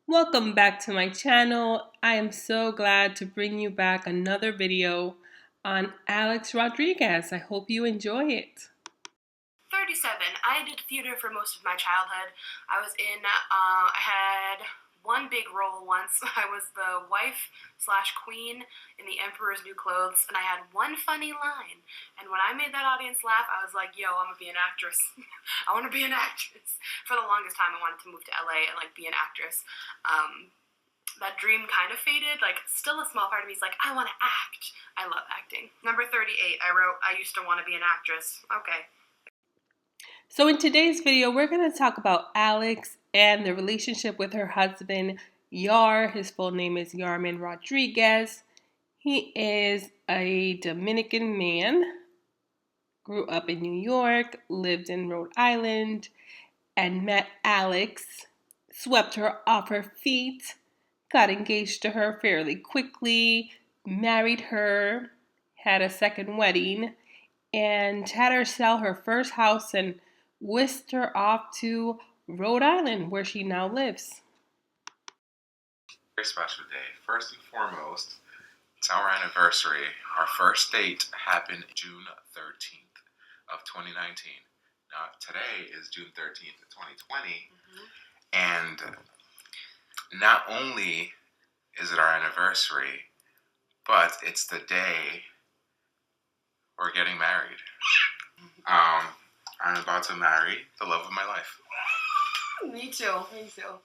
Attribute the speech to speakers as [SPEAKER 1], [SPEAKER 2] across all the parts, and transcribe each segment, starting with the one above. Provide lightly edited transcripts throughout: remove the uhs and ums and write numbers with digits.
[SPEAKER 1] Welcome back to my channel. I am so glad to bring you back another video on Alex Rodriguez. I hope you enjoy it.
[SPEAKER 2] 37. I did theater for most of my childhood. I had one big role once. I was the wife/queen in The Emperor's New Clothes, and I had one funny line. And when I made that audience laugh, I was like, yo, I'm gonna be an actress. I wanna be an actress. For the longest time, I wanted to move to LA and be an actress. That dream kind of faded. Still a small part of me is like, I wanna act. I love acting. Number 38, I wrote, I used to wanna be an actress. Okay.
[SPEAKER 1] So in today's video, we're going to talk about Alex and the relationship with her husband, Yar. His full name is Yarman Rodriguez. He is a Dominican man, grew up in New York, lived in Rhode Island, and met Alex, swept her off her feet, got engaged to her fairly quickly, married her, had a second wedding, and had her sell her first house and whisked her off to Rhode Island, where she now lives.
[SPEAKER 3] Very special day. First and foremost, it's our anniversary. Our first date happened June 13th of 2019. Now, today is June 13th of 2020, and not only is it our anniversary, but it's the day we're getting married. I'm about to marry the love of my life.
[SPEAKER 2] Me too.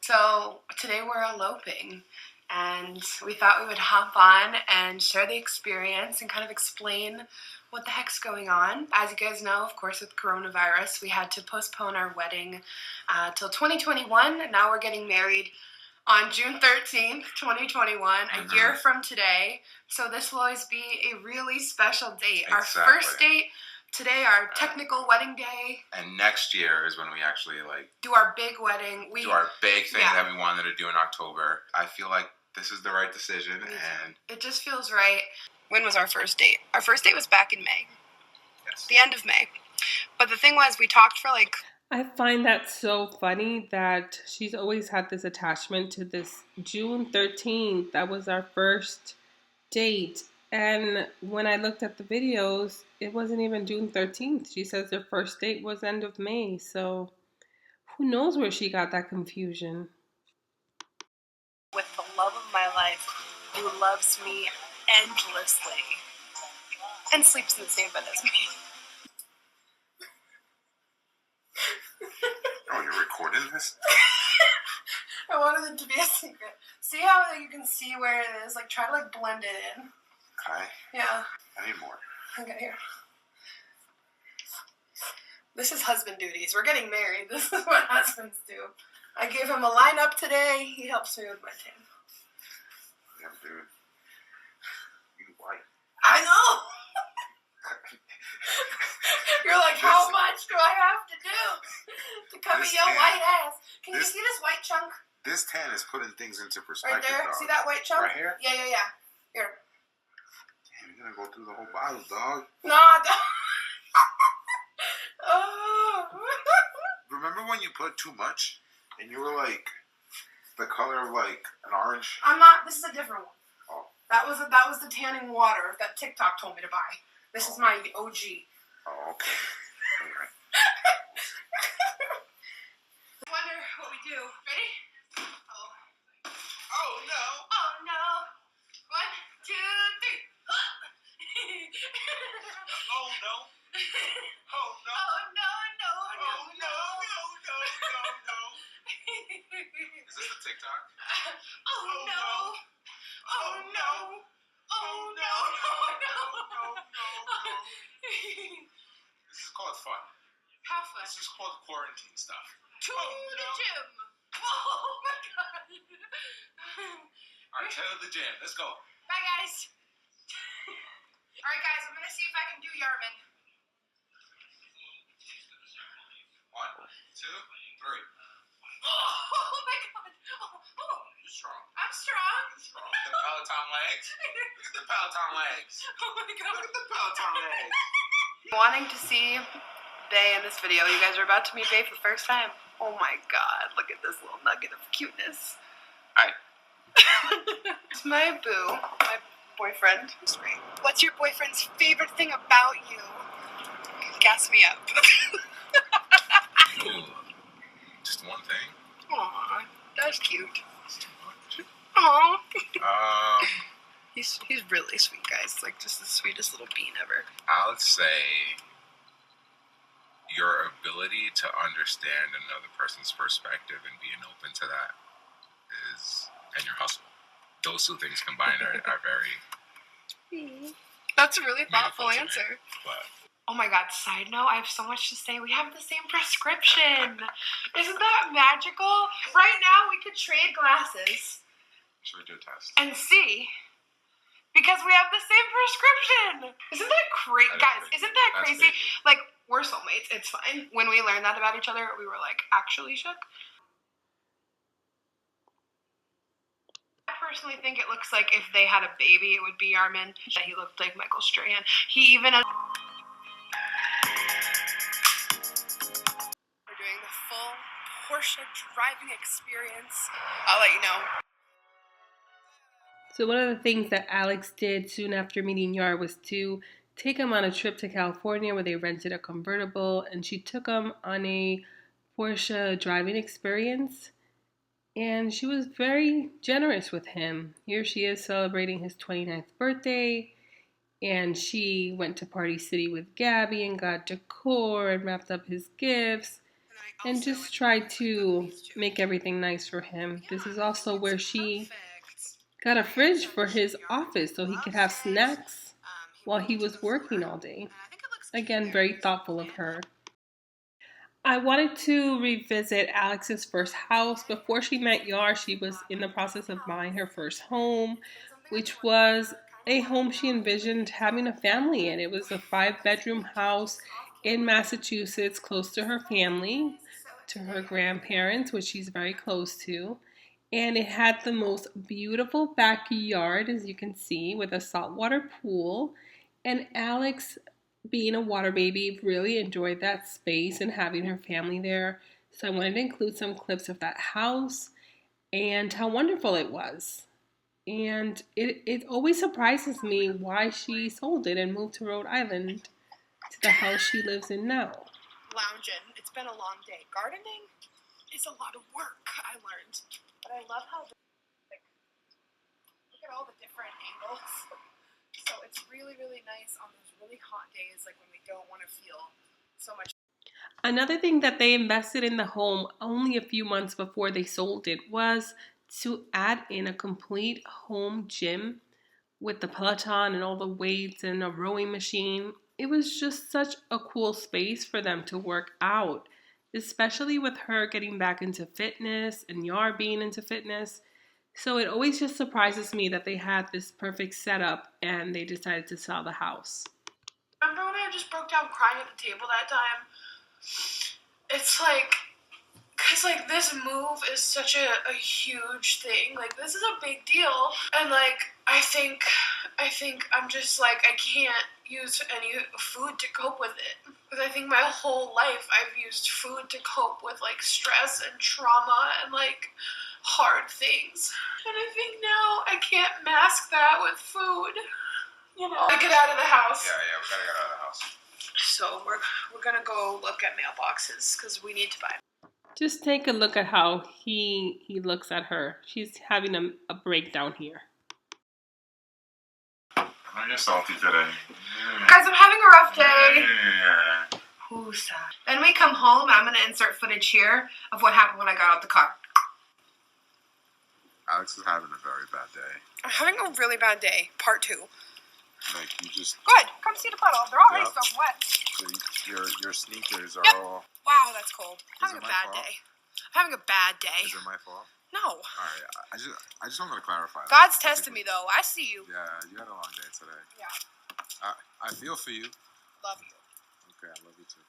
[SPEAKER 2] So today we're eloping, and we thought we would hop on and share the experience and kind of explain what the heck's going on. As you guys know, of course, with coronavirus, we had to postpone our wedding till 2021, and now we're getting married on June 13th, 2021, a year from today. So this will always be a really special date.
[SPEAKER 3] Exactly.
[SPEAKER 2] Our first date, today our technical wedding day.
[SPEAKER 3] And next year is when we actually
[SPEAKER 2] do our big wedding.
[SPEAKER 3] Do our big thing that we wanted to do in October. I feel like this is the right decision, and
[SPEAKER 2] it just feels right. When was our first date? Our first date was back in May.
[SPEAKER 3] Yes.
[SPEAKER 2] The end of May. But the thing was, we talked for
[SPEAKER 1] I find that so funny that she's always had this attachment to this June 13th. That was our first date. And when I looked at the videos, it wasn't even June 13th. She says their first date was end of May. So who knows where she got that confusion.
[SPEAKER 2] With the love of my life, who loves me endlessly and sleeps in the same bed as me.
[SPEAKER 3] Oh, you're recording this?
[SPEAKER 2] I wanted it to be a secret. See how you can see where it is? Try to blend it in.
[SPEAKER 3] Okay.
[SPEAKER 2] Yeah.
[SPEAKER 3] I need more.
[SPEAKER 2] Okay, here. This is husband duties. We're getting married. This is what husbands do. I gave him a lineup today. He helps me with my tan.
[SPEAKER 3] Yeah, dude. You white.
[SPEAKER 2] I know. You're like, how much do I have to do to cover your white ass? Can you see this white chunk?
[SPEAKER 3] This tan is putting things into perspective.
[SPEAKER 2] Right there.
[SPEAKER 3] Dog.
[SPEAKER 2] See that white chunk?
[SPEAKER 3] Right here?
[SPEAKER 2] Yeah. Here.
[SPEAKER 3] Damn, you're gonna go through the whole bottle, dog.
[SPEAKER 2] No, don't. Oh.
[SPEAKER 3] Remember when you put too much and you were the color of an orange?
[SPEAKER 2] I'm not. This is a different one.
[SPEAKER 3] Oh.
[SPEAKER 2] That was the tanning water that TikTok told me to buy. This is my OG.
[SPEAKER 3] Oh, okay. Alright.
[SPEAKER 2] I wonder what we do. Ready? Oh.
[SPEAKER 3] Oh no.
[SPEAKER 2] Oh no. 1, 2, 3.
[SPEAKER 3] Oh no. Oh no.
[SPEAKER 2] Oh no.
[SPEAKER 3] Oh no. Is this the TikTok?
[SPEAKER 2] Oh no. Oh no. Oh no.
[SPEAKER 3] This is called fun.
[SPEAKER 2] How fun?
[SPEAKER 3] This is called quarantine stuff.
[SPEAKER 2] To the gym. Oh my god.
[SPEAKER 3] Alright, head to the gym. Let's go.
[SPEAKER 2] Bye guys. Alright guys, I'm gonna see if I can do Yarman.
[SPEAKER 3] 1, 2, 3.
[SPEAKER 2] Oh my god. Oh.
[SPEAKER 3] You're strong.
[SPEAKER 2] I'm strong.
[SPEAKER 3] You're strong. The Peloton legs. Look at the Peloton legs.
[SPEAKER 2] Oh my god.
[SPEAKER 3] Look at the Peloton legs.
[SPEAKER 2] Wanting to see Bae in this video. You guys are about to meet Bae for the first time. Oh my god, look at this little nugget of cuteness.
[SPEAKER 3] Hi.
[SPEAKER 2] It's my boo, my boyfriend. It's great. What's your boyfriend's favorite thing about you? Gas me up.
[SPEAKER 3] Ooh, just one thing?
[SPEAKER 2] Aw, that was cute.
[SPEAKER 3] It's too much.
[SPEAKER 2] Aw.
[SPEAKER 3] Um,
[SPEAKER 2] He's really sweet, guys. Like, just the sweetest little bean ever.
[SPEAKER 3] I would say your ability to understand another person's perspective and being open to that and your hustle. Those two things combined are very
[SPEAKER 2] That's a really thoughtful
[SPEAKER 3] meaningful to me.
[SPEAKER 2] answer.
[SPEAKER 3] But
[SPEAKER 2] Oh my god, side note, I have so much to say. We have the same prescription. Isn't that magical? Right now, we could trade glasses
[SPEAKER 3] should we do a test?
[SPEAKER 2] and see. Because we have the same prescription. Isn't that crazy?
[SPEAKER 3] That is
[SPEAKER 2] Guys,
[SPEAKER 3] crazy.
[SPEAKER 2] isn't that
[SPEAKER 3] That's
[SPEAKER 2] crazy?
[SPEAKER 3] crazy.
[SPEAKER 2] Like, we're soulmates. It's fine. When we learned that about each other, we were like, actually shook. I personally think it looks like if they had a baby, it would be Yarmin. He looked like Michael Strahan. He even has... We're doing the full Porsche driving experience. I'll let you know.
[SPEAKER 1] So one of the things that Alex did soon after meeting Yar was to take him on a trip to California where they rented a convertible, and she took him on a Porsche driving experience, and she was very generous with him. Here she is celebrating his 29th birthday, and she went to Party City with Gabby and got decor and wrapped up his gifts and just tried to make everything nice for him. This is also where she got a fridge for his office so he could have snacks while he was working all day. Again, very thoughtful of her. I wanted to revisit Alex's first house. Before she met Yar, she was in the process of buying her first home, which was a home she envisioned having a family in. It was a 5-bedroom house in Massachusetts, close to her family, to her grandparents, which she's very close to. And it had the most beautiful backyard, as you can see, with a saltwater pool. And Alex, being a water baby, really enjoyed that space and having her family there. So I wanted to include some clips of that house and how wonderful it was. And it always surprises me why she sold it and moved to Rhode Island to the house she lives in now.
[SPEAKER 2] Lounging. It's been a long day. Gardening is a lot of work, I learned. But I love how, like, look at all the different angles. So it's really, really nice on those really hot days, like when we don't want to feel so much.
[SPEAKER 1] Another thing that they invested in the home only a few months before they sold it was to add in a complete home gym with the Peloton and all the weights and a rowing machine. It was just such a cool space for them to work out, especially with her getting back into fitness and Yar being into fitness. So it always just surprises me that they had this perfect setup and they decided to sell the house.
[SPEAKER 2] Remember when I just broke down crying at the table that time? It's like, because like this move is such a huge thing. Like this is a big deal. And like I think I'm just like I can't use any food to cope with it. Because I think my whole life I've used food to cope with like stress and trauma and like hard things. And I think now I can't mask that with food. You know. Get out of the house.
[SPEAKER 3] Yeah, we gotta get out of the house.
[SPEAKER 2] So we're gonna go look at mailboxes because we need to buy.
[SPEAKER 1] Just take a look at how he looks at her. She's having a breakdown here.
[SPEAKER 3] I'm just salty today.
[SPEAKER 2] Guys, I'm having a rough day.
[SPEAKER 3] Yeah.
[SPEAKER 2] Who's that? Then we come home. I'm gonna insert footage here of what happened when I got out the car.
[SPEAKER 3] Alex is having a very bad day.
[SPEAKER 2] I'm having a really bad day. Part 2.
[SPEAKER 3] Like you just
[SPEAKER 2] Good. Come see the puddle. They're already
[SPEAKER 3] Yep.
[SPEAKER 2] so wet.
[SPEAKER 3] your sneakers are
[SPEAKER 2] Yep.
[SPEAKER 3] all.
[SPEAKER 2] Wow, that's cold.
[SPEAKER 3] Is
[SPEAKER 2] I'm having
[SPEAKER 3] it
[SPEAKER 2] a
[SPEAKER 3] my
[SPEAKER 2] bad
[SPEAKER 3] fault?
[SPEAKER 2] day. I'm having a bad day.
[SPEAKER 3] Is it my fault?
[SPEAKER 2] No.
[SPEAKER 3] All right, I just wanted to clarify.
[SPEAKER 2] God's
[SPEAKER 3] that.
[SPEAKER 2] testing me though. I see you.
[SPEAKER 3] Yeah, you had a long day today.
[SPEAKER 2] Yeah.
[SPEAKER 3] I feel for you.
[SPEAKER 2] Love you.
[SPEAKER 3] Okay, I love you too.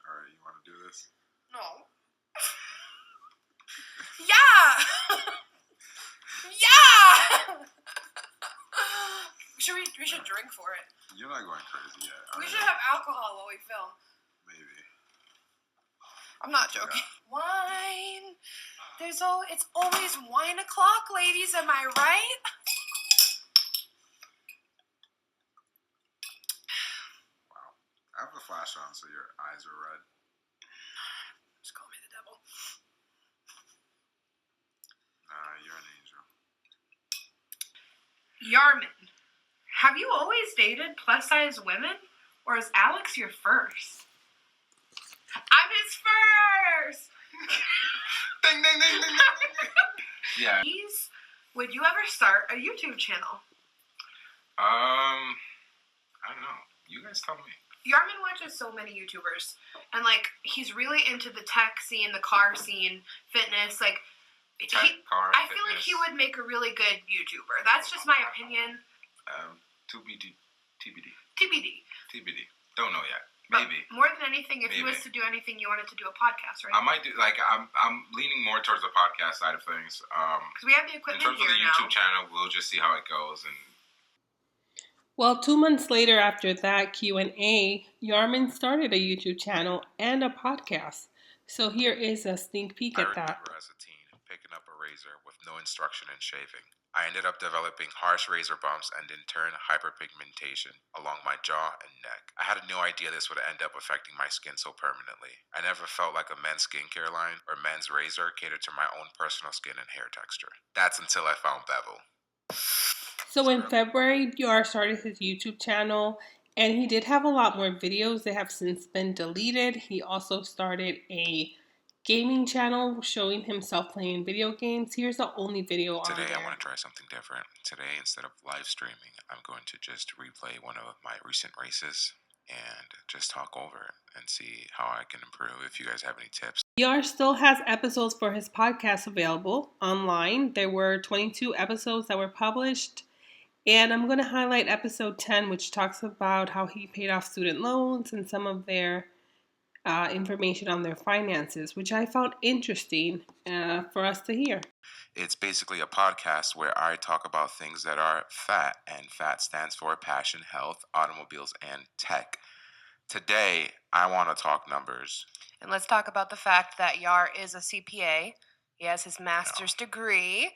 [SPEAKER 3] All right, you want to do this?
[SPEAKER 2] No. Yeah. Yeah. We should drink for it.
[SPEAKER 3] You're not going crazy yet.
[SPEAKER 2] We should have alcohol while we film.
[SPEAKER 3] Maybe.
[SPEAKER 2] I'm not joking. Wine. It's always wine o'clock, ladies. Am I right?
[SPEAKER 3] Wow. I have the flash on, so your eyes are red.
[SPEAKER 2] Just call me the devil.
[SPEAKER 3] Nah, you're an angel.
[SPEAKER 2] Yarman, have you always dated plus-size women, or is Alex your first? I'm his first!
[SPEAKER 3] Ding, ding, ding, ding, ding. Yeah.
[SPEAKER 2] Would you ever start a YouTube channel?
[SPEAKER 3] I don't know. You guys tell me.
[SPEAKER 2] Yarman watches so many YouTubers, and like he's really into the tech scene, the car scene, fitness. Like, I feel like he would make a really good YouTuber. That's just my opinion. TBD.
[SPEAKER 3] Don't know yet.
[SPEAKER 2] But
[SPEAKER 3] Maybe.
[SPEAKER 2] more than anything, if he was to do anything, you wanted to do a podcast, right?
[SPEAKER 3] I might do. Like, I'm leaning more towards the podcast side of things.
[SPEAKER 2] Because we have the equipment
[SPEAKER 3] here now. In terms of the YouTube channel, we'll just see how it goes. And
[SPEAKER 1] well, 2 months later after that Q&A, Yarman started a YouTube channel and a podcast. So here is a sneak peek at that.
[SPEAKER 3] I remember as a teen picking up a razor with no instruction in shaving. I ended up developing harsh razor bumps and in turn hyperpigmentation along my jaw and neck. I had no idea this would end up affecting my skin so permanently. I never felt like a men's skincare line or men's razor catered to my own personal skin and hair texture. That's until I found Bevel.
[SPEAKER 1] So in February, Yar started his YouTube channel, and he did have a lot more videos. They have since been deleted. He also started a gaming channel showing himself playing video games. Here's the only video on there.
[SPEAKER 3] Today I want to try something different. Today, instead of live streaming, I'm going to just replay one of my recent races and just talk over it and see how I can improve. If you guys have any tips.
[SPEAKER 1] Yar still has episodes for his podcast available online. There were 22 episodes that were published. And I'm going to highlight episode 10, which talks about how he paid off student loans and some of their information on their finances, which I found interesting for us to hear.
[SPEAKER 3] It's basically a podcast where I talk about things that are FAT, and FAT stands for passion, health, automobiles, and tech. Today, I want to talk numbers.
[SPEAKER 2] And let's talk about the fact that Yar is a CPA. He has his master's degree.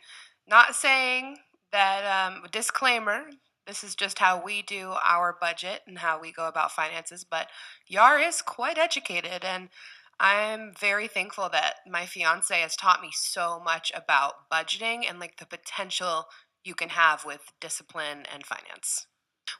[SPEAKER 2] Not saying that, disclaimer, this is just how we do our budget and how we go about finances, but Yar is quite educated, and I'm very thankful that my fiance has taught me so much about budgeting and like the potential you can have with discipline and finance.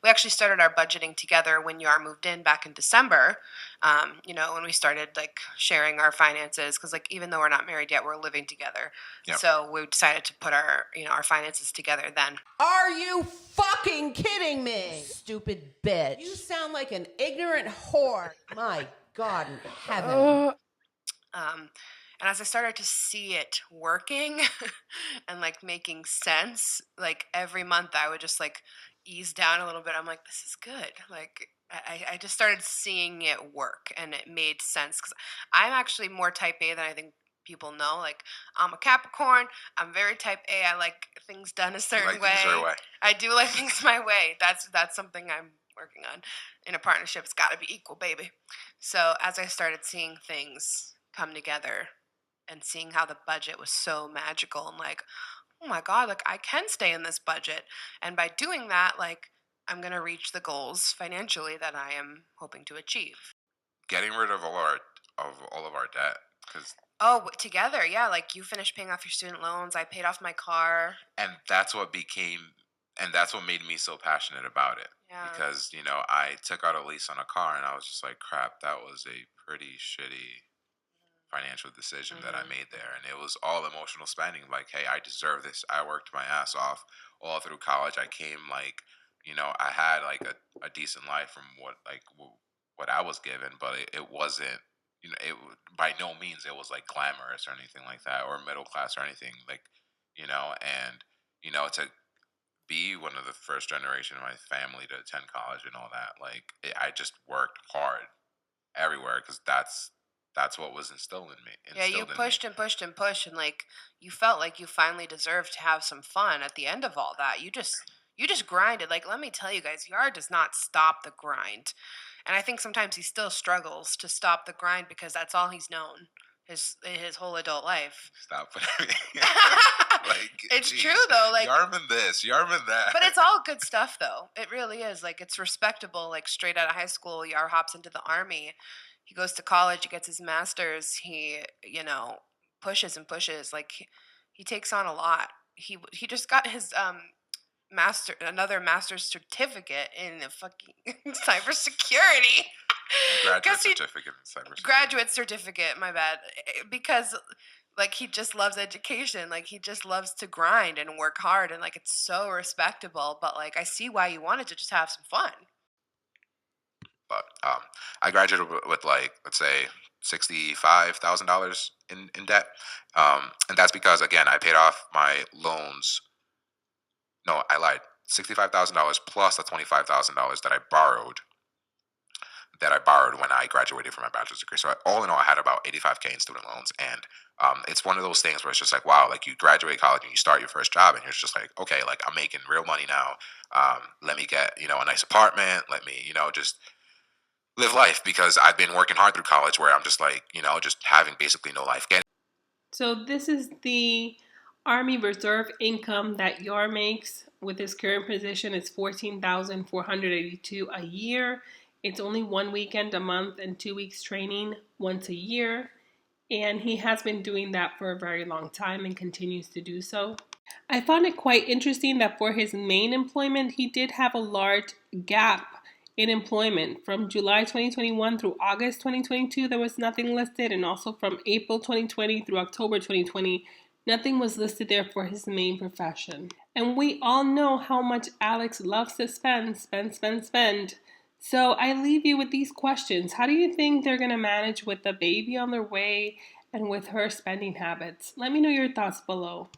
[SPEAKER 2] We actually started our budgeting together when Yar moved in back in December. When we started like sharing our finances, because like even though we're not married yet, we're living together. Yep. So we decided to put our finances together then.
[SPEAKER 4] Are you fucking kidding me? Stupid bitch. You sound like an ignorant whore. My God in heaven.
[SPEAKER 2] And as I started to see it working and like making sense, like every month I would just like ease down a little bit. I'm like, this is good. Like I just started seeing it work, and it made sense because I'm actually more type A than I think people know. Like, I'm a Capricorn. I'm very type A. I like things done a certain way. I do like things my way. That's something I'm working on. In a partnership, it's got to be equal, baby. So as I started seeing things come together and seeing how the budget was so magical, and like, oh my God, like I can stay in this budget. And by doing that, like I'm going to reach the goals financially that I am hoping to achieve.
[SPEAKER 3] Getting rid of all of our debt.
[SPEAKER 2] Together, yeah. Like you finished paying off your student loans. I paid off my car.
[SPEAKER 3] And that's what made me so passionate about it. Yeah. Because, I took out a lease on a car and I was just like, crap, that was a pretty shitty financial decision that I made there. And it was all emotional spending. Like, hey, I deserve this. I worked my ass off all through college. I came I had like a decent life from what I was given, but it wasn't, by no means it was like glamorous or anything like that, or middle class or anything to be one of the first generation of my family to attend college and all that. Like, I just worked hard everywhere because that's what was instilled in me.
[SPEAKER 2] Yeah, you pushed and pushed and pushed, and like you felt like you finally deserved to have some fun at the end of all that. You just grinded. Like, let me tell you guys, Yar does not stop the grind. And I think sometimes he still struggles to stop the grind because that's all he's known his whole adult life.
[SPEAKER 3] Stop putting me. Like,
[SPEAKER 2] It's
[SPEAKER 3] geez,
[SPEAKER 2] true though, like
[SPEAKER 3] Yarman this, Yarman that.
[SPEAKER 2] but it's all good stuff though. It really is. Like it's respectable. Like straight out of high school, Yar hops into the army. He goes to college, he gets his master's, he, pushes and pushes. Like he takes on a lot. He just got his another master's certificate in the fucking cybersecurity. Graduate certificate, my bad. Because like he just loves education. Like he just loves to grind and work hard, and like it's so respectable. But like I see why you wanted to just have some fun.
[SPEAKER 3] But I graduated with like, let's say, $65,000 in debt, and that's because, again, I paid off my loans. No, I lied. $65,000 plus the $25,000 that I borrowed. When I graduated from my bachelor's degree. So all in all, I had about $85K in student loans, and it's one of those things where it's just like, wow, like you graduate college and you start your first job, and you're just like, okay, like I'm making real money now. Let me get a nice apartment. Let me just live life, because I've been working hard through college, where I'm just like just having basically no life.
[SPEAKER 1] So this is the Army Reserve income that Yar makes with his current position. It's $14,482 a year. It's only 1 weekend a month and 2 weeks training once a year. And he has been doing that for a very long time and continues to do so. I found it quite interesting that for his main employment, he did have a large gap in employment. From July 2021 through August 2022, there was nothing listed. And also from April 2020 through October 2020, nothing was listed there for his main profession. And we all know how much Alex loves to spend. So I leave you with these questions. How do you think they're going to manage with the baby on their way and with her spending habits? Let me know your thoughts below.